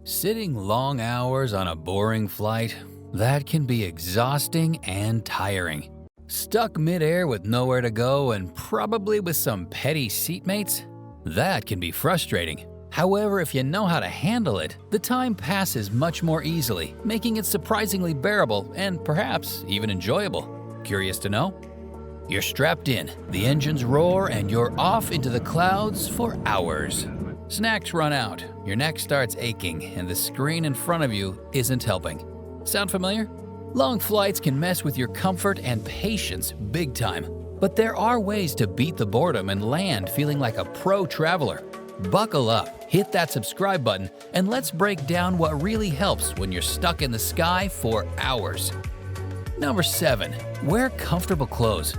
Sitting long hours on a boring flight, that can be exhausting and tiring. Stuck midair with nowhere to go and probably with some petty seatmates? That can be frustrating. However, if you know how to handle it, the time passes much more easily, making it surprisingly bearable and perhaps even enjoyable. Curious to know? You're strapped in, the engines roar, and you're off into the clouds for hours. Snacks run out, your neck starts aching, and the screen in front of you isn't helping. Sound familiar? Long flights can mess with your comfort and patience big time. But there are ways to beat the boredom and land feeling like a pro traveler. Buckle up, hit that subscribe button, and let's break down what really helps when you're stuck in the sky for hours. Number 7. Wear comfortable clothes.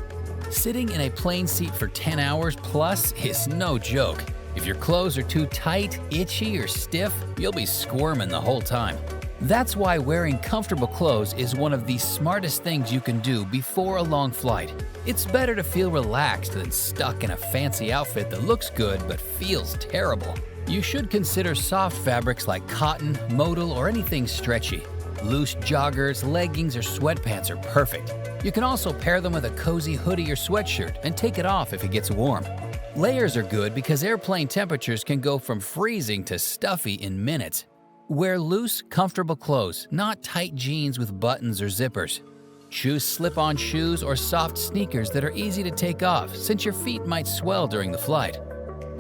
Sitting in a plane seat for 10 hours plus is no joke. If your clothes are too tight, itchy, or stiff, you'll be squirming the whole time. That's why wearing comfortable clothes is one of the smartest things you can do before a long flight. It's better to feel relaxed than stuck in a fancy outfit that looks good but feels terrible. You should consider soft fabrics like cotton, modal, or anything stretchy. Loose joggers, leggings, or sweatpants are perfect. You can also pair them with a cozy hoodie or sweatshirt and take it off if it gets warm. Layers are good because airplane temperatures can go from freezing to stuffy in minutes. Wear loose, comfortable clothes, not tight jeans with buttons or zippers. Choose slip-on shoes or soft sneakers that are easy to take off since your feet might swell during the flight.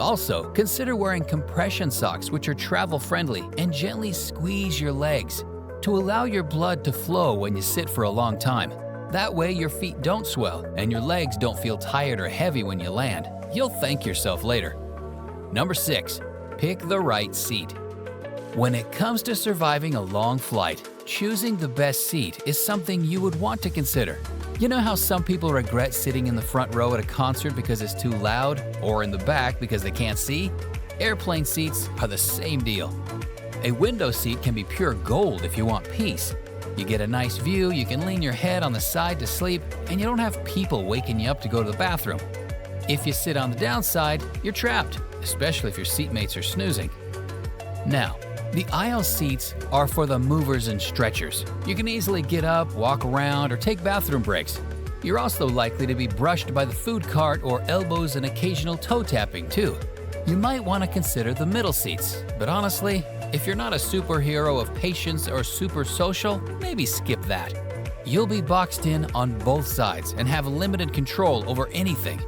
Also, consider wearing compression socks which are travel-friendly and gently squeeze your legs to allow your blood to flow when you sit for a long time. That way your feet don't swell and your legs don't feel tired or heavy when you land. You'll thank yourself later. Number 6. Pick the right seat. When it comes to surviving a long flight, choosing the best seat is something you would want to consider. You know how some people regret sitting in the front row at a concert because it's too loud, or in the back because they can't see? Airplane seats are the same deal. A window seat can be pure gold if you want peace. You get a nice view, you can lean your head on the side to sleep, and you don't have people waking you up to go to the bathroom. If you sit on the downside, you're trapped, especially if your seatmates are snoozing. Now, the aisle seats are for the movers and stretchers. You can easily get up, walk around, or take bathroom breaks. You're also likely to be brushed by the food cart or elbows and occasional toe tapping too. You might want to consider the middle seats, but honestly, if you're not a superhero of patience or super social, maybe skip that. You'll be boxed in on both sides and have limited control over anything.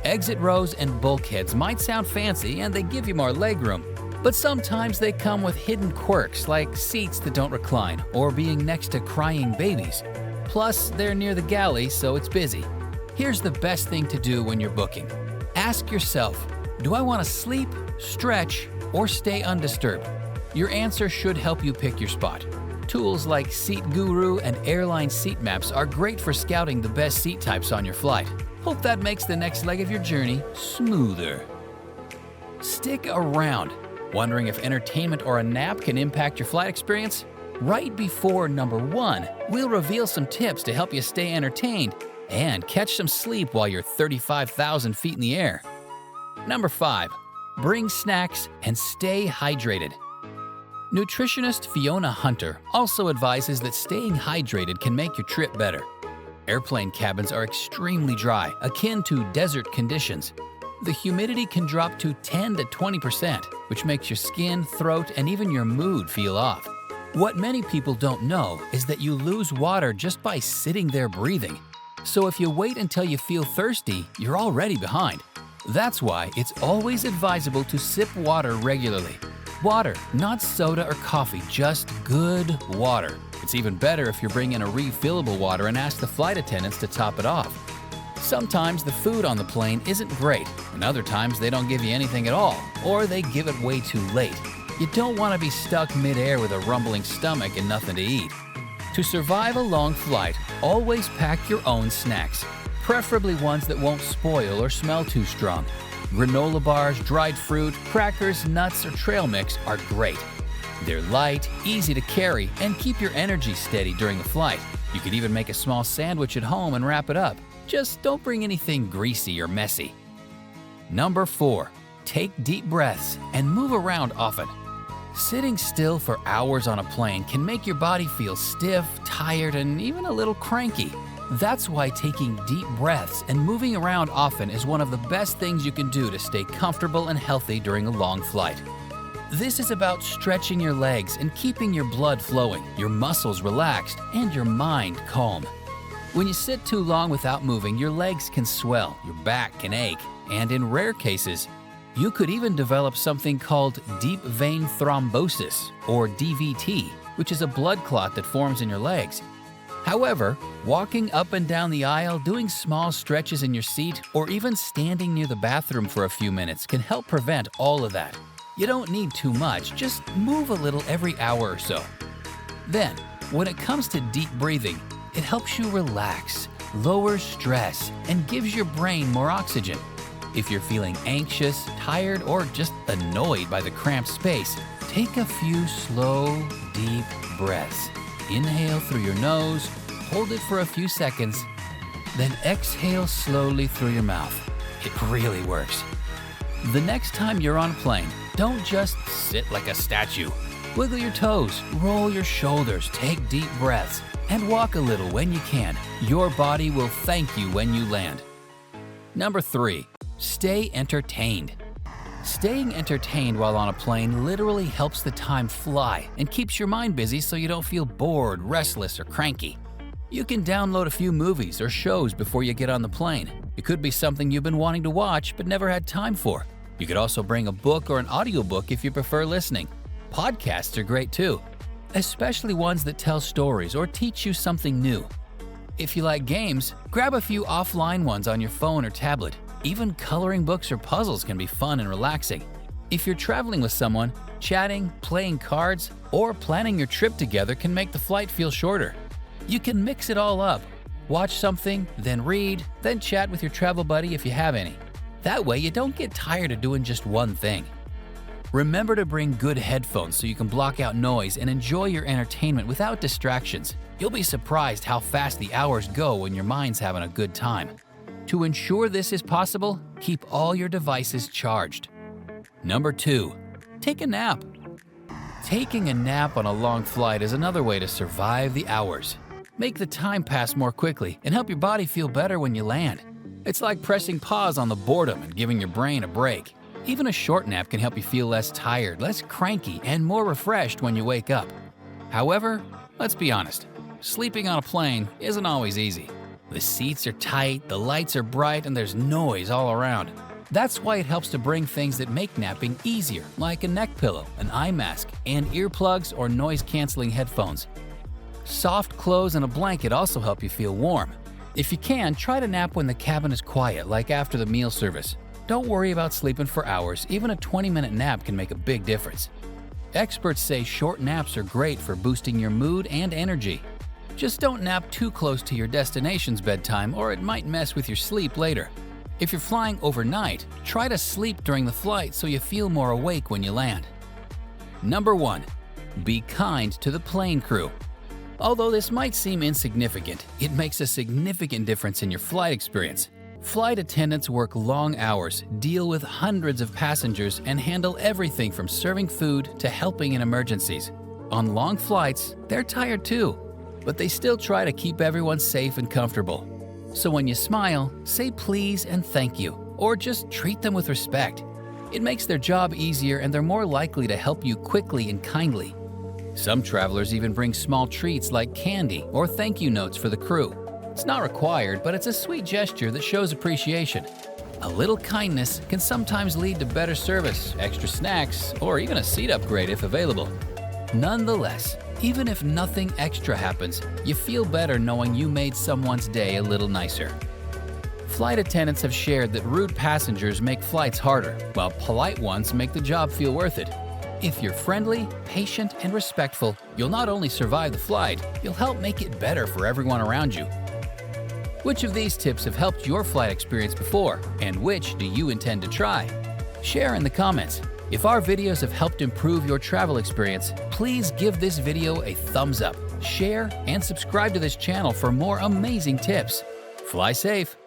Exit rows and bulkheads might sound fancy and they give you more legroom, but sometimes they come with hidden quirks like seats that don't recline or being next to crying babies. Plus, they're near the galley, so it's busy. Here's the best thing to do when you're booking. Ask yourself, do I want to sleep, stretch, or stay undisturbed? Your answer should help you pick your spot. Tools like Seat Guru and airline seat maps are great for scouting the best seat types on your flight. Hope that makes the next leg of your journey smoother. Stick around. Wondering if entertainment or a nap can impact your flight experience? Right before number 1, we'll reveal some tips to help you stay entertained and catch some sleep while you're 35,000 feet in the air. Number 5, bring snacks and stay hydrated. Nutritionist Fiona Hunter also advises that staying hydrated can make your trip better. Airplane cabins are extremely dry, akin to desert conditions. The humidity can drop to 10 to 20%, which makes your skin, throat, and even your mood feel off. What many people don't know is that you lose water just by sitting there breathing. So if you wait until you feel thirsty, you're already behind. That's why it's always advisable to sip water regularly. Water, not soda or coffee, just good water. It's even better if you're bringing a refillable water and ask the flight attendants to top it off. Sometimes the food on the plane isn't great, and other times they don't give you anything at all, or they give it way too late. You don't want to be stuck mid-air with a rumbling stomach and nothing to eat. To survive a long flight, always pack your own snacks, preferably ones that won't spoil or smell too strong. Granola bars, dried fruit, crackers, nuts, or trail mix are great. They're light, easy to carry, and keep your energy steady during the flight. You could even make a small sandwich at home and wrap it up. Just don't bring anything greasy or messy. Number 4, take deep breaths and move around often. Sitting still for hours on a plane can make your body feel stiff, tired, and even a little cranky. That's why taking deep breaths and moving around often is one of the best things you can do to stay comfortable and healthy during a long flight. This is about stretching your legs and keeping your blood flowing, your muscles relaxed, and your mind calm. When you sit too long without moving, your legs can swell, your back can ache, and in rare cases, you could even develop something called deep vein thrombosis, or DVT, which is a blood clot that forms in your legs. However, walking up and down the aisle, doing small stretches in your seat, or even standing near the bathroom for a few minutes can help prevent all of that. You don't need too much, just move a little every hour or so. Then, when it comes to deep breathing, it helps you relax, lowers stress, and gives your brain more oxygen. If you're feeling anxious, tired, or just annoyed by the cramped space, take a few slow, deep breaths. Inhale through your nose, hold it for a few seconds, then exhale slowly through your mouth. It really works. The next time you're on a plane, don't just sit like a statue. Wiggle your toes, roll your shoulders, take deep breaths, and walk a little when you can. Your body will thank you when you land. Number 3. Stay entertained. Staying entertained while on a plane literally helps the time fly and keeps your mind busy so you don't feel bored, restless, or cranky. You can download a few movies or shows before you get on the plane. It could be something you've been wanting to watch but never had time for. You could also bring a book or an audiobook if you prefer listening. Podcasts are great too, especially ones that tell stories or teach you something new. If you like games, grab a few offline ones on your phone or tablet. Even coloring books or puzzles can be fun and relaxing. If you're traveling with someone, chatting, playing cards, or planning your trip together can make the flight feel shorter. You can mix it all up. Watch something, then read, then chat with your travel buddy if you have any. That way you don't get tired of doing just one thing. Remember to bring good headphones so you can block out noise and enjoy your entertainment without distractions. You'll be surprised how fast the hours go when your mind's having a good time. To ensure this is possible, keep all your devices charged. Number 2. Take a nap. Taking a nap on a long flight is another way to survive the hours. Make the time pass more quickly and help your body feel better when you land. It's like pressing pause on the boredom and giving your brain a break. Even a short nap can help you feel less tired, less cranky, and more refreshed when you wake up. However, let's be honest, sleeping on a plane isn't always easy. The seats are tight, the lights are bright, and there's noise all around. That's why it helps to bring things that make napping easier, like a neck pillow, an eye mask, and earplugs or noise-canceling headphones. Soft clothes and a blanket also help you feel warm. If you can, try to nap when the cabin is quiet, like after the meal service. Don't worry about sleeping for hours, even a 20-minute nap can make a big difference. Experts say short naps are great for boosting your mood and energy. Just don't nap too close to your destination's bedtime or it might mess with your sleep later. If you're flying overnight, try to sleep during the flight so you feel more awake when you land. Number 1. Be kind to the plane crew. Although this might seem insignificant, it makes a significant difference in your flight experience. Flight attendants work long hours, deal with hundreds of passengers, and handle everything from serving food to helping in emergencies. On long flights, they're tired too, but they still try to keep everyone safe and comfortable. So when you smile, say please and thank you, or just treat them with respect. It makes their job easier and they're more likely to help you quickly and kindly. Some travelers even bring small treats like candy or thank you notes for the crew. It's not required, but it's a sweet gesture that shows appreciation. A little kindness can sometimes lead to better service, extra snacks, or even a seat upgrade if available. Nonetheless, even if nothing extra happens, you feel better knowing you made someone's day a little nicer. Flight attendants have shared that rude passengers make flights harder, while polite ones make the job feel worth it. If you're friendly, patient, and respectful, you'll not only survive the flight, you'll help make it better for everyone around you. Which of these tips have helped your flight experience before, and which do you intend to try? Share in the comments. If our videos have helped improve your travel experience, please give this video a thumbs up, share, and subscribe to this channel for more amazing tips. Fly safe!